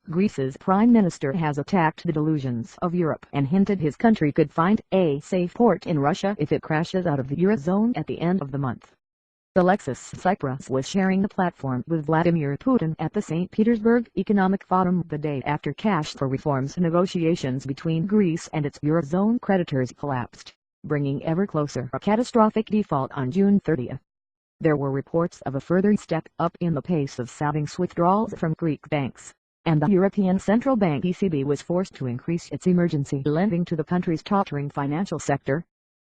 Greece's Prime Minister has attacked the delusions of Europe and hinted his country could find a safe port in Russia if it crashes out of the eurozone at the end of the month. Alexis Tsipras was sharing the platform with Vladimir Putin at the St Petersburg Economic Forum the day after cash for reforms negotiations between Greece and its eurozone creditors collapsed, bringing ever closer a catastrophic default on June 30. There were reports of a further step up in the pace of savings withdrawals from Greek banks, and the European Central Bank ECB was forced to increase its emergency lending to the country's tottering financial sector.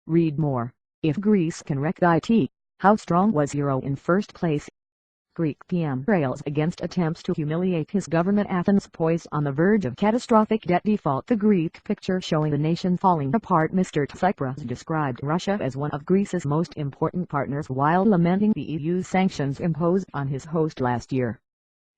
Read more. If Greece can wreck it, how strong was euro in first place? Greek PM rails against attempts to humiliate his government. Athens poised on the verge of catastrophic debt default. The Greek picture showing the nation falling apart. Mr. Tsipras described Russia as one of Greece's most important partners while lamenting the EU's sanctions imposed on his host last year,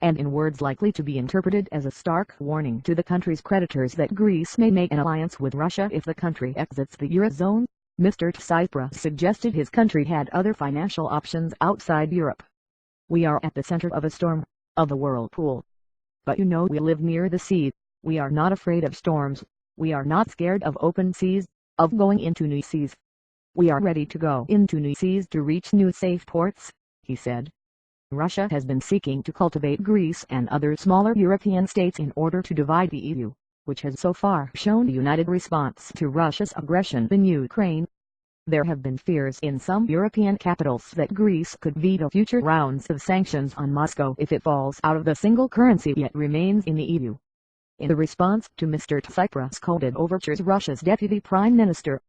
and in words likely to be interpreted as a stark warning to the country's creditors that Greece may make an alliance with Russia if the country exits the eurozone. Mr. Tsipras suggested his country had other financial options outside Europe. "We are at the center of a storm, of the whirlpool. But you know we live near the sea. We are not afraid of storms. We are not scared of open seas, of going into new seas. We are ready to go into new seas to reach new safe ports," he said. Russia has been seeking to cultivate Greece and other smaller European states in order to divide the EU, which has so far shown a united response to Russia's aggression in Ukraine. There have been fears in some European capitals that Greece could veto future rounds of sanctions on Moscow if it falls out of the single currency yet remains in the EU. In the response to Mr. Tsipras' coded overtures, Russia's Deputy Prime Minister,